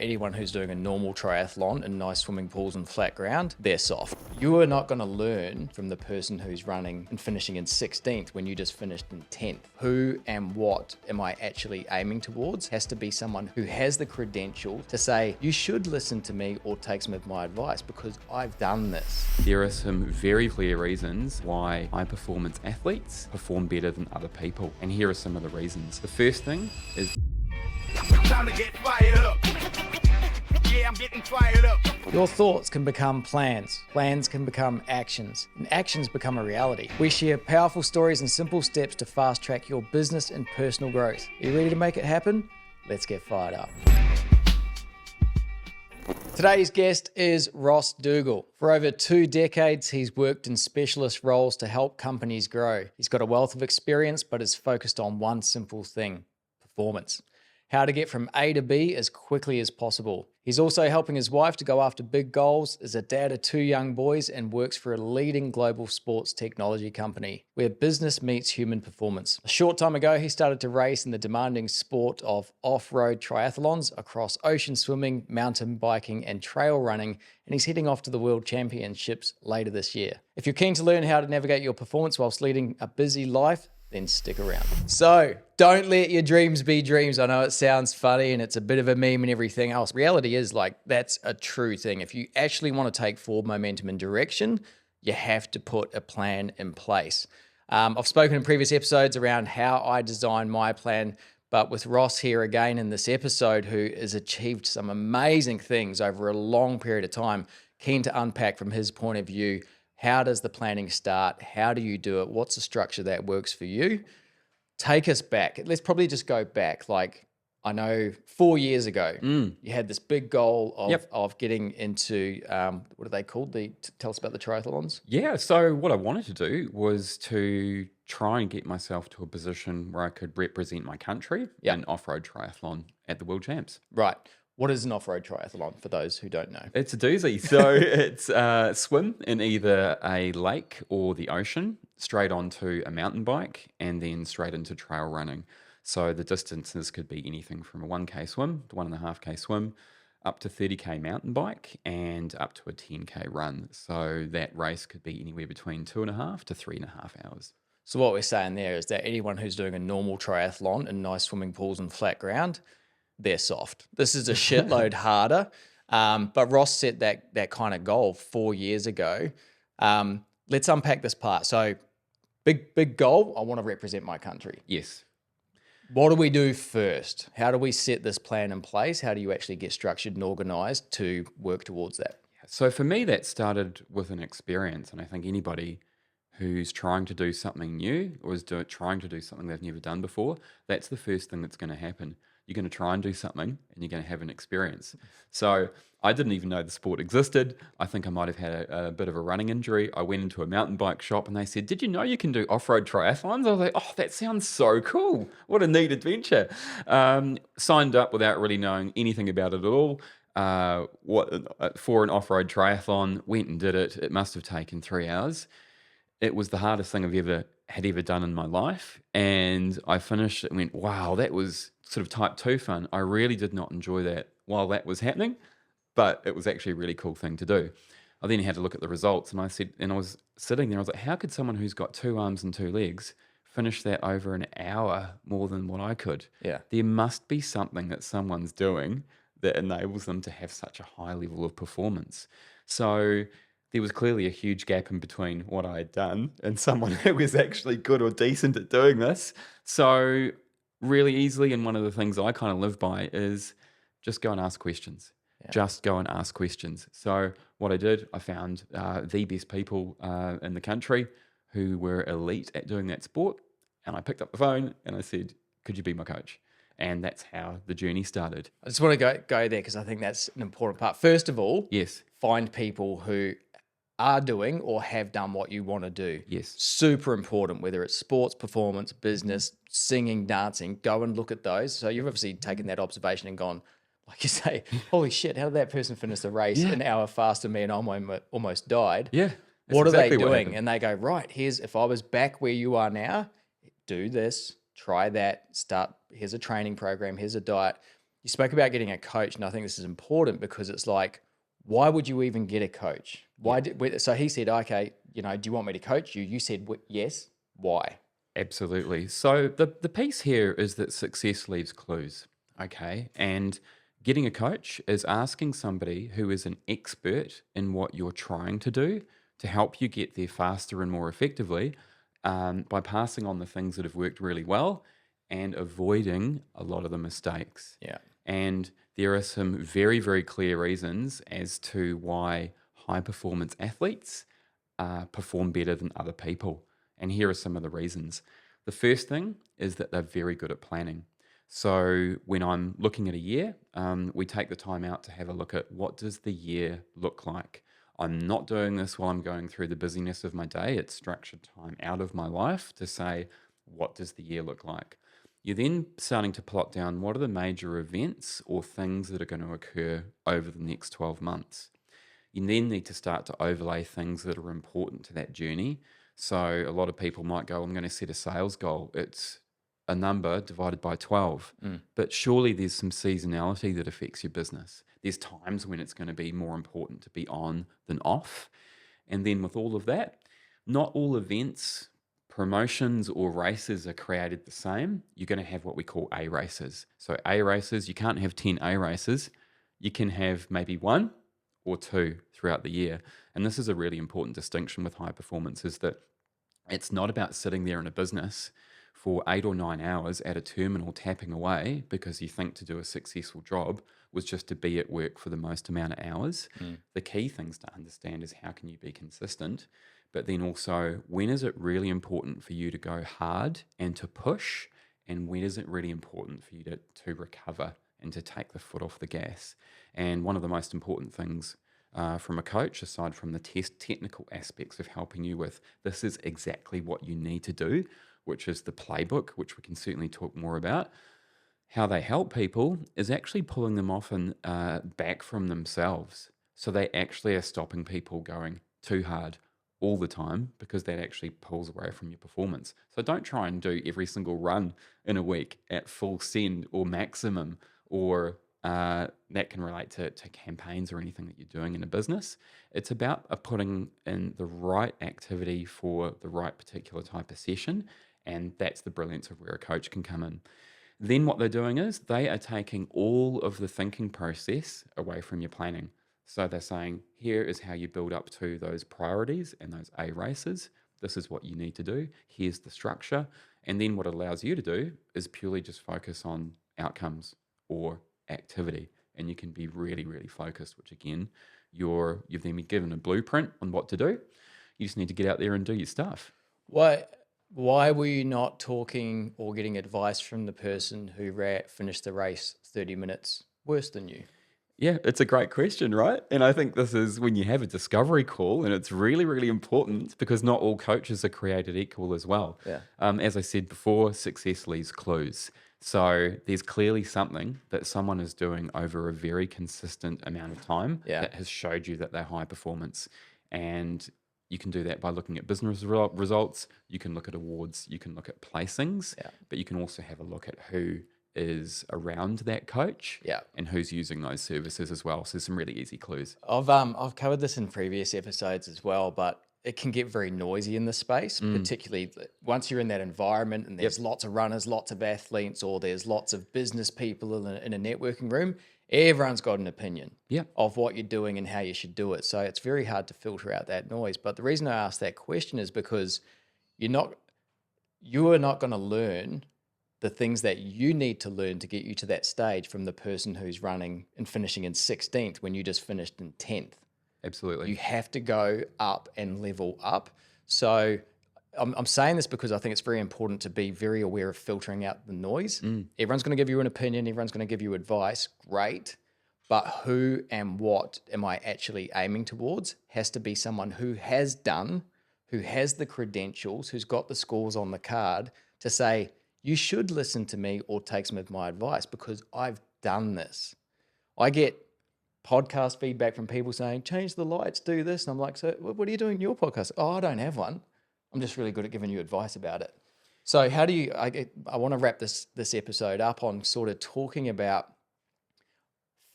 anyone who's doing a normal triathlon in nice swimming pools and flat ground, they're soft. You are not going to learn from the person who's running and finishing in 16th when you just finished in 10th. Who and what am I actually aiming towards has to be someone who has the credential to say, you should listen to me or take some of my advice because I've done this. There are some very clear reasons why high performance athletes perform better than other people. And here are some of the reasons. The first thing is time to get fired up. Yeah, I'm getting fired up. Your thoughts can become plans, plans can become actions, and actions become a reality. We share powerful stories and simple steps to fast track your business and personal growth. Are you ready to make it happen? Let's get fired up. Today's guest is Ross Dougal. For over 2 decades, he's worked in specialist roles to help companies grow. He's got a wealth of experience, but is focused on one simple thing: performance. How to get from A to B as quickly as possible. He's also helping his wife to go after big goals, is a dad of 2 young boys, and works for a leading global sports technology company where business meets human performance. A short time ago, he started to race in the demanding sport of off-road triathlons across ocean swimming, mountain biking, and trail running, and he's heading off to the World Championships later this year. If you're keen to learn how to navigate your performance whilst leading a busy life, then stick around. So, don't let your dreams be dreams. I know it sounds funny and it's a bit of a meme and everything else. Reality is, like, that's a true thing. If you actually want to take forward momentum and direction, you have to put a plan in place. I've spoken in previous episodes around how I design my plan, but with Ross here again in this episode, who has achieved some amazing things over a long period of time, keen to unpack from his point of view, how does the planning start? How do you do it? What's the structure that works for you? Take us back. Let's probably just go back. Like, I know 4 years ago, you had this big goal of getting into, what are they called? Tell us about the triathlons. Yeah, so what I wanted to do was to try and get myself to a position where I could represent my country in off-road triathlon at the World Champs. Right. What is an off-road triathlon for those who don't know? It's a doozy. So it's swim in either a lake or the ocean, straight onto a mountain bike, and then straight into trail running. So the distances could be anything from a 1K swim to 1.5K swim, up to 30K mountain bike, and up to a 10K run. So that race could be anywhere between 2.5 to 3.5 hours. So what we're saying there is that anyone who's doing a normal triathlon in nice swimming pools and flat ground, they're soft. This is a shitload harder. But Ross set that kind of goal 4 years ago. Let's unpack this part. So big goal, I want to represent my country. Yes. What do we do first? How do we set this plan in place? How do you actually get structured and organized to work towards that? So for me, that started with an experience. And I think anybody who's trying to do something new or is trying to do something they've never done before, that's the first thing that's going to happen. You're going to try and do something and you're going to have an experience. So I didn't even know the sport existed. I think I might have had a bit of a running injury. I went into a mountain bike shop and they said, "Did you know you can do off-road triathlons?" I was like, "Oh, that sounds so cool. What a neat adventure." Signed up without really knowing anything about it at all. For an off-road triathlon, went and did it. It must have taken 3 hours. It was the hardest thing I've ever done in my life. And I finished it and went, wow, that was sort of type 2 fun. I really did not enjoy that while that was happening, but it was actually a really cool thing to do. I then had to look at the results and I was sitting there, I was like, how could someone who's got 2 arms and 2 legs finish that over an hour more than what I could? Yeah. There must be something that someone's doing that enables them to have such a high level of performance. So there was clearly a huge gap in between what I had done and someone who was actually good or decent at doing this. So really easily, and one of the things I kind of live by is just go and ask questions. Yeah. Just go and ask questions. So what I did, I found the best people in the country who were elite at doing that sport. And I picked up the phone and I said, could you be my coach? And that's how the journey started. I just want to go there because I think that's an important part. First of all, yes, find people who are doing or have done what you want to do. Yes. Super important, whether it's sports, performance, business, singing, dancing, go and look at those. So you've obviously taken that observation and gone, like you say, holy shit, how did that person finish the race an hour faster than me and I almost died? Yeah. What are they doing? And they go, right, if I was back where you are now, do this, try that, here's a training program, here's a diet. You spoke about getting a coach, and I think this is important because it's like, why would you even get a coach? So he said, okay, do you want me to coach you? You said, yes. Why? Absolutely. So the piece here is that success leaves clues, okay? And getting a coach is asking somebody who is an expert in what you're trying to do to help you get there faster and more effectively, by passing on the things that have worked really well and avoiding a lot of the mistakes. Yeah. And there are some very, very clear reasons as to why high performance athletes perform better than other people. And here are some of the reasons. The first thing is that they're very good at planning. So when I'm looking at a year, we take the time out to have a look at what does the year look like. I'm not doing this while I'm going through the busyness of my day. It's structured time out of my life to say, what does the year look like? You're then starting to plot down what are the major events or things that are going to occur over the next 12 months. You then need to start to overlay things that are important to that journey. So a lot of people might go, I'm going to set a sales goal. It's a number divided by 12. But surely there's some seasonality that affects your business. There's times when it's going to be more important to be on than off. And then with all of that, not all events, promotions, or races are created the same. You're going to have what we call A races. So A races, you can't have 10 A races. You can have maybe one or two throughout the year. And this is a really important distinction with high performance, is that it's not about sitting there in a business for 8 or 9 hours at a terminal tapping away because you think to do a successful job was just to be at work for the most amount of hours. The key things to understand is how can you be consistent, but then also when is it really important for you to go hard and to push, and when is it really important for you to recover and to take the foot off the gas. And one of the most important things from a coach, aside from the technical aspects of helping you with this is exactly what you need to do, which is the playbook, which we can certainly talk more about, how they help people is actually pulling them often back from themselves. So they actually are stopping people going too hard all the time, because that actually pulls away from your performance. So don't try and do every single run in a week at full send or maximum, or that can relate to campaigns or anything that you're doing in a business. It's about putting in the right activity for the right particular type of session, and that's the brilliance of where a coach can come in. Then what they're doing is they are taking all of the thinking process away from your planning. So they're saying, here is how you build up to those priorities and those A races. This is what you need to do. Here's the structure. And then what it allows you to do is purely just focus on outcomes or activity. And you can be really, really focused, which again, you've then been given a blueprint on what to do. You just need to get out there and do your stuff. Why were you not talking or getting advice from the person who finished the race 30 minutes worse than you? Yeah, it's a great question, right? And I think this is when you have a discovery call, and it's really, really important because not all coaches are created equal as well. Yeah. As I said before, success leaves clues. So there's clearly something that someone is doing over a very consistent amount of time that has showed you that they're high performance. And you can do that by looking at business results. You can look at awards. You can look at placings. But you can also have a look at who is around that coach and who's using those services as well. So there's some really easy clues. I've covered this in previous episodes as well, but it can get very noisy in this space, particularly once you're in that environment and there's lots of runners, lots of athletes, or there's lots of business people in a networking room. Everyone's got an opinion of what you're doing and how you should do it. So it's very hard to filter out that noise. But the reason I asked that question is because you are not going to learn the things that you need to learn to get you to that stage from the person who's running and finishing in 16th when you just finished in 10th. Absolutely. You have to go up and level up. So I'm saying this because I think it's very important to be very aware of filtering out the noise. Everyone's going to give you an opinion. Everyone's going to give you advice. Great. But who and what am I actually aiming towards has to be someone who has done, who has the credentials, who's got the scores on the card to say, you should listen to me or take some of my advice because I've done this. I get podcast feedback from people saying, change the lights, do this. And I'm like, so what are you doing in your podcast? Oh, I don't have one. I'm just really good at giving you advice about it. So how do you, I want to wrap this episode up on sort of talking about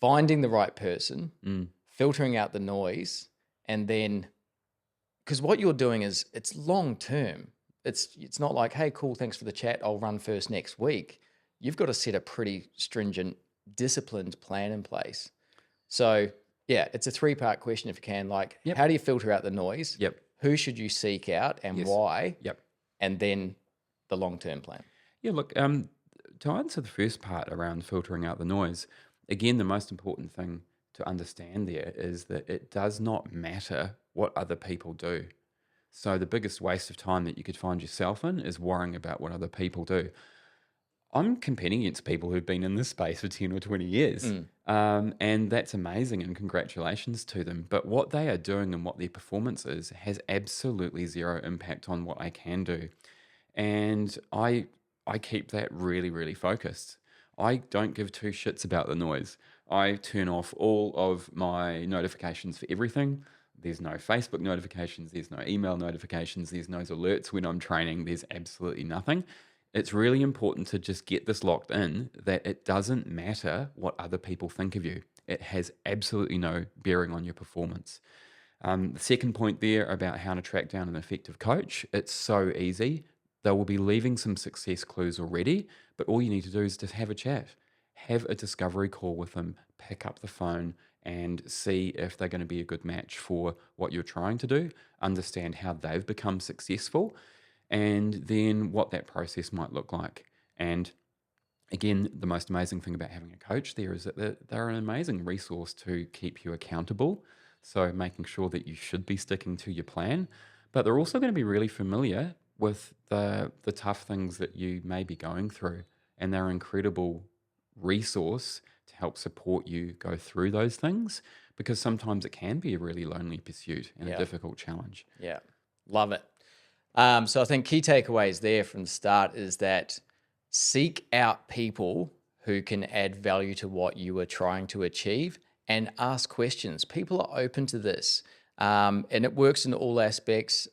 finding the right person, filtering out the noise, and then, because what you're doing is it's long term. It's not like, hey, cool, thanks for the chat, I'll run first next week. You've got to set a pretty stringent, disciplined plan in place. So yeah, it's a 3-part question if you can. Like, how do you filter out the noise? Yep. Who should you seek out and why? Yep. And then the long-term plan. Yeah, look, to answer the first part around filtering out the noise, again, the most important thing to understand there is that it does not matter what other people do. So the biggest waste of time that you could find yourself in is worrying about what other people do. I'm competing against people who've been in this space for 10 or 20 years. And that's amazing, and congratulations to them. But what they are doing and what their performance is has absolutely zero impact on what I can do. And I keep that really, really focused. I don't give two shits about the noise. I turn off all of my notifications for everything. There's no Facebook notifications. There's no email notifications. There's no alerts when I'm training. There's absolutely nothing. It's really important to just get this locked in that it doesn't matter what other people think of you. It has absolutely no bearing on your performance. The second point there about how to track down an effective coach, it's so easy. They will be leaving some success clues already, but all you need to do is just have a chat. Have a discovery call with them, pick up the phone and see if they're going to be a good match for what you're trying to do, understand how they've become successful, and then what that process might look like. And again, the most amazing thing about having a coach there is that they're an amazing resource to keep you accountable. So making sure that you should be sticking to your plan, but they're also going to be really familiar with the tough things that you may be going through. And they're an incredible resource to help support you go through those things, because sometimes it can be a really lonely pursuit and a difficult challenge. Yeah, love it. So I think key takeaways there from the start is that seek out people who can add value to what you are trying to achieve and ask questions. People are open to this. And it works in all aspects,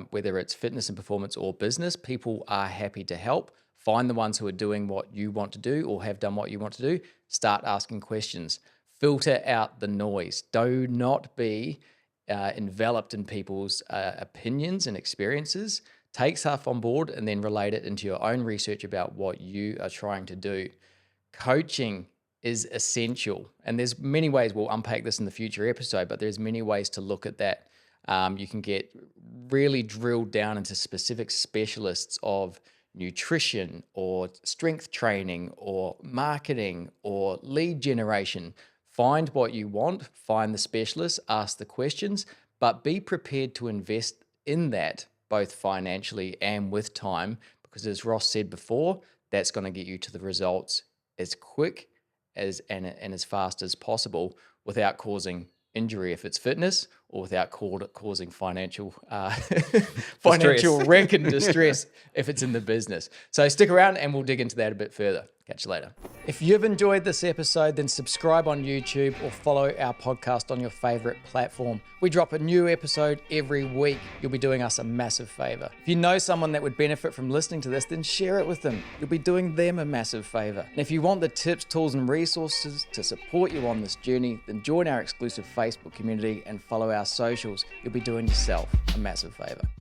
whether it's fitness and performance or business. People are happy to help. Find the ones who are doing what you want to do or have done what you want to do. Start asking questions. Filter out the noise. Do not be enveloped in people's opinions and experiences. Take stuff on board and then relate it into your own research about what you are trying to do. Coaching is essential, and there's many ways. We'll unpack this in the future episode, but there's many ways to look at that. You can get really drilled down into specific specialists of nutrition or strength training or marketing or lead generation. Find what you want, find the specialist, ask the questions, but be prepared to invest in that both financially and with time, because as Ross said before, that's going to get you to the results as quick and as fast as possible without causing injury if it's fitness, or without causing financial wreck and distress if it's in the business. So stick around and we'll dig into that a bit further. Catch you later. If you've enjoyed this episode, then subscribe on YouTube or follow our podcast on your favorite platform. We drop a new episode every week. You'll be doing us a massive favor. If you know someone that would benefit from listening to this, then share it with them. You'll be doing them a massive favor. And if you want the tips, tools, and resources to support you on this journey, then join our exclusive Facebook community and follow our socials. You'll be doing yourself a massive favor.